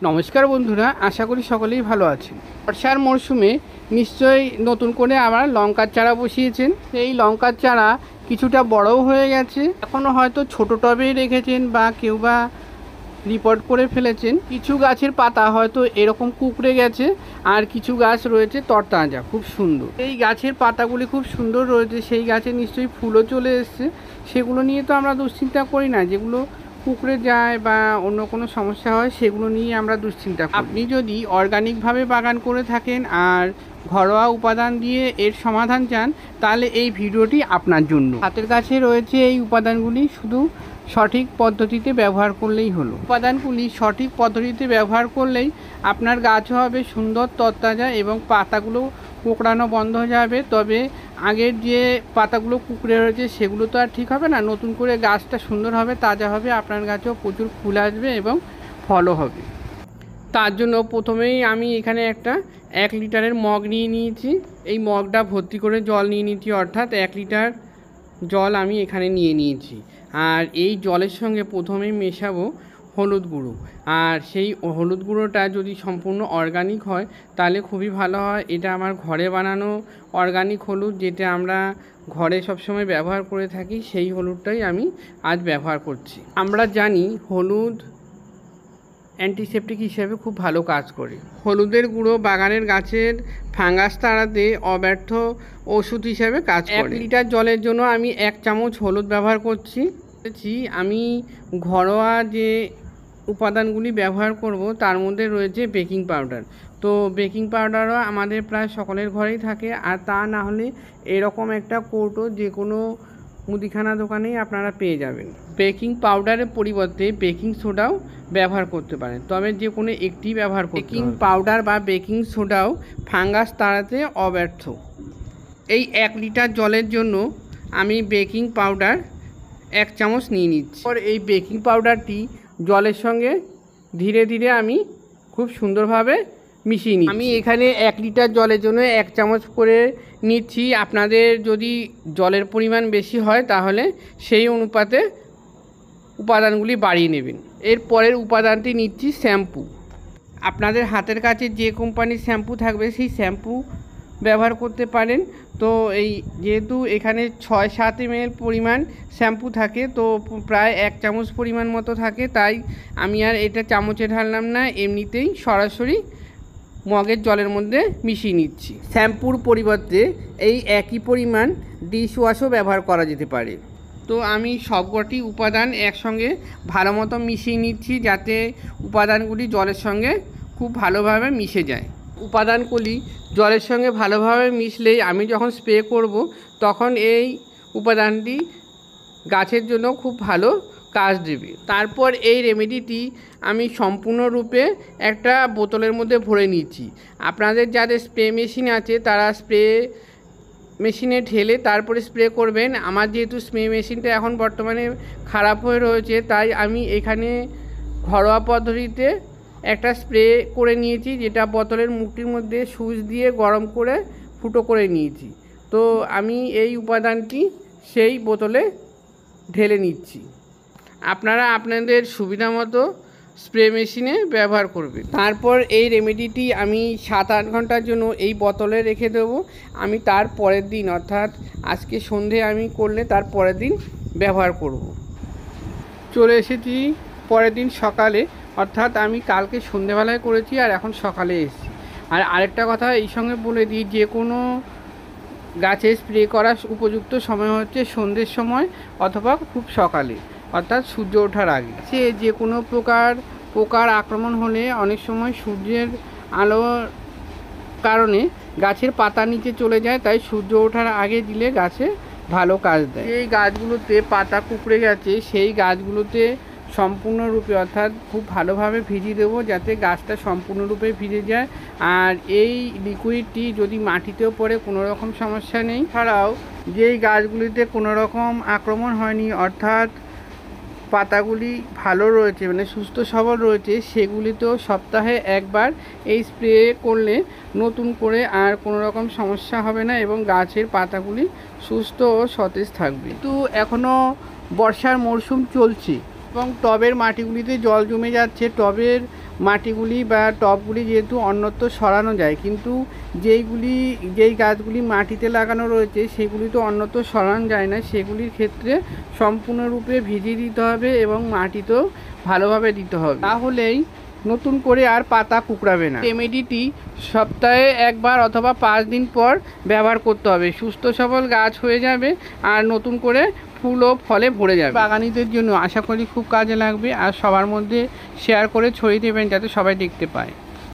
নমস্কার বন্ধুরা, আশা করি সকলেই ভালো আছেন। বর্ষার মরশুমে নিশ্চয়ই নতুন করে আবার লঙ্কার চারা বসিয়েছেন। এই লঙ্কার চারা কিছুটা বড়ও হয়ে গেছে, এখনও হয়তো ছোটো টবেই রেখেছেন বা কেউ বা রিপোর্ট করে ফেলেছেন। কিছু গাছের পাতা হয়তো এরকম কুঁকড়ে গেছে, আর কিছু গাছ রয়েছে তরতাজা, খুব সুন্দর। এই গাছের পাতাগুলি খুব সুন্দর রয়েছে, সেই গাছে নিশ্চয়ই ফুলও চলে এসছে। সেগুলো নিয়ে তো আমরা দুশ্চিন্তা করি না, যেগুলো কুঁকড়ে যায় বা অন্য কোনো সমস্যা হয় সেগুলো নিয়ে আমরা দুশ্চিন্তা করি। আপনি যদি অর্গানিকভাবে বাগান করে থাকেন আর ঘরোয়া উপাদান দিয়ে এর সমাধান চান, তাহলে এই ভিডিওটি আপনার জন্য। হাতের কাছে রয়েছে এই উপাদানগুলি, শুধু সঠিক পদ্ধতিতে ব্যবহার করলেই হলো। উপাদানগুলি সঠিক পদ্ধতিতে ব্যবহার করলেই আপনার গাছ হবে সুন্দর তরতাজা এবং পাতাগুলো কোঁকড়ানো বন্ধ হয়ে যাবে। তবে আগের যে পাতাগুলো কুঁকড়ে রয়েছে সেগুলো তো আর ঠিক হবে না, নতুন করে গাছটা সুন্দর হবে, তাজা হবে, আপনার গাছেও প্রচুর ফুল আসবে এবং ফলও হবে। তার জন্য প্রথমেই আমি এখানে একটা 1 লিটারের মগ নিয়ে নিয়েছি। এই মগটা ভর্তি করে জল নিয়ে নিয়েছি, অর্থাৎ 1 লিটার জল আমি এখানে নিয়ে নিয়েছি। আর এই জলের সঙ্গে প্রথমেই মেশাবো হলুদ গুঁড়ো। আর সেই হলুদ গুঁড়োটা যদি সম্পূর্ণ অর্গানিক হয় তাহলে খুবই ভালো হয়। এটা আমার ঘরে বানানো অর্গানিক হলুদ, যেটা আমরা ঘরে সবসময় ব্যবহার করে থাকি, সেই হলুদটাই আমি আজ ব্যবহার করছি। আমরা জানি হলুদ অ্যান্টিসেপটিক হিসেবে খুব ভালো কাজ করে। হলুদের গুঁড়ো বাগানের গাছের ফাঙ্গাস তাড়াতে অব্যর্থ ওষুধ হিসেবে কাজ করে। 1 লিটার জলের জন্য আমি 1 চামচ হলুদ ব্যবহার করছি। আমি ঘরোয়া যে উপাদানগুলি ব্যবহার করব তার মধ্যে রয়েছে বেকিং পাউডার। তো বেকিং পাউডারও আমাদের প্রায় সকলের ঘরেই থাকে, আর তা না হলে এরকম একটা কৌটো যে কোনো মুদিখানা দোকানেই আপনারা পেয়ে যাবেন। বেকিং পাউডারের পরিবর্তে বেকিং সোডাও ব্যবহার করতে পারেন, তবে যে কোনো একটি ব্যবহার করতে হবে। বেকিং পাউডার বা বেকিং সোডাও ফাঙ্গাস তাড়াতে অব্যর্থ। এই 1 লিটার জলের জন্য আমি বেকিং পাউডার 1 চামচ নিয়ে নিচ্ছি। আর এই বেকিং পাউডারটি জলের সঙ্গে ধীরে ধীরে আমি খুব সুন্দরভাবে মিশিয়ে নিচ্ছি। আমি এখানে 1 লিটার জলের জন্য 1 চামচ করে নিচ্ছি। আপনাদের যদি জলের পরিমাণ বেশি হয় তাহলে সেই অনুপাতে উপাদানগুলি বাড়িয়ে নেবেন। এর পরের উপাদানটি নিচ্ছি শ্যাম্পু। আপনাদের হাতের কাছে যে কোম্পানির শ্যাম্পু থাকবে সেই শ্যাম্পু ব্যবহার করতে পারেন। তো এই যেহেতু এখানে 6-7 ml পরিমাণ শ্যাম্পু থাকে, তো প্রায় 1 চামচ পরিমাণ মতো থাকে, তাই আমি আর এটা চামচে ঢাললাম না, এমনিতেই সরাসরি মগের জলের মধ্যে মিশিয়ে নিচ্ছি। শ্যাম্পুর পরিবর্তে এই একই পরিমাণ ডিশ ওয়াশও ব্যবহার করা যেতে পারে। তো আমি সবকটি উপাদান একসঙ্গে ভালো মতো মিশিয়ে নিচ্ছি, যাতে উপাদানগুলি জলের সঙ্গে খুব ভালোভাবে মিশে যায়। উপাদানগুলি জলের সঙ্গে ভালোভাবে মিশলেই আমি যখন স্প্রে করব তখন এই উপাদানটি গাছের জন্য খুব ভালো কাজ দেবে। তারপর এই রেমেডিটি আমি সম্পূর্ণরূপে একটা বোতলের মধ্যে ভরে নিচ্ছি। আপনাদের যাদের স্প্রে মেশিন আছে তারা স্প্রে মেশিনে ঢেলে তারপরে স্প্রে করবেন। আমার যেহেতু স্প্রে মেশিনটা এখন বর্তমানে খারাপ হয়ে রয়েছে, তাই আমি এখানে ঘরোয়া পদ্ধতিতে একটা স্প্রে করে নিয়েছি, যেটা বোতলের মুখটির মধ্যে সুইচ দিয়ে গরম করে ফুটো করে নিয়েছি। তো আমি এই উপাদানটি সেই বোতলে ঢেলে নিচ্ছি। আপনারা আপনাদের সুবিধা মতো স্প্রে মেশিনে ব্যবহার করবেন। তারপর এই রেমেডিটি আমি 7-8 ঘন্টার জন্য এই বোতলে রেখে দেবো। আমি তার পরের দিন, অর্থাৎ আজকে সন্ধে আমি করলে তার পরের দিন ব্যবহার করব। চলে এসেছি পরের দিন সকালে, অর্থাৎ আমি কালকে সন্ধেবেলায় করেছি আর এখন সকালে এসেছি। আর আরেকটা কথা এই সঙ্গে বলে দিই, যে কোনো গাছে স্প্রে করার উপযুক্ত সময় হচ্ছে সন্ধ্যের সময় অথবা খুব সকালে, অর্থাৎ সূর্য ওঠার আগে। যে কোনো প্রকার পোকার আক্রমণ হলে অনেক সময় সূর্যের আলোর কারণে গাছের পাতা নিচে চলে যায়, তাই সূর্য ওঠার আগে দিলে গাছে ভালো কাজ দেয়। এই গাছগুলোতে পাতা কুঁকড়ে গেছে সেই গাছগুলোতে সম্পূর্ণরূপে, অর্থাৎ খুব ভালোভাবে ভিজিয়ে দেবো যাতে গাছটা সম্পূর্ণরূপে ভিজে যায়। আর এই লিকুইডটি যদি মাটিতেও পড়ে কোনো রকম সমস্যা নেই। ছাড়াও যেই গাছগুলিতে কোনো রকম আক্রমণ হয়নি, অর্থাৎ পাতাগুলি ভালো রয়েছে, মানে সুস্থ সবল রয়েছে, সেগুলিতেও সপ্তাহে একবার এই স্প্রে করলে নতুন করে আর কোনো রকম সমস্যা হবে না এবং গাছের পাতাগুলি সুস্থ ও সতেজ থাকবে। কিন্তু এখনও বর্ষার মরশুম চলছে, এবং টবের মাটিগুলিতে জল জমে যাচ্ছে। টবের মাটিগুলি বা টবগুলি যেহেতু অন্যত্র সরানো যায়, কিন্তু যেই গাছগুলি মাটিতে লাগানো রয়েছে সেগুলি তো অন্যত্র সরানো যায় না, সেগুলির ক্ষেত্রে সম্পূর্ণরূপে ভিজিয়ে দিতে হবে এবং মাটিতেও ভালোভাবে দিতে হবে, তাহলেই নতুন করে আর পাতা কুঁকড়াবে না। রেমেডিটি সপ্তাহে একবার অথবা 5 দিন পর ব্যবহার করতে হবে। সুস্থ সবল গাছ হয়ে যাবে আর নতুন করে ফুল ও ফলে ভরে যাবে। বাগানীদের জন্য আশা করি খুব কাজে লাগবে, আর সবার মধ্যে শেয়ার করে ছড়িয়ে দেবেন যাতে সবাই দেখতে পায়।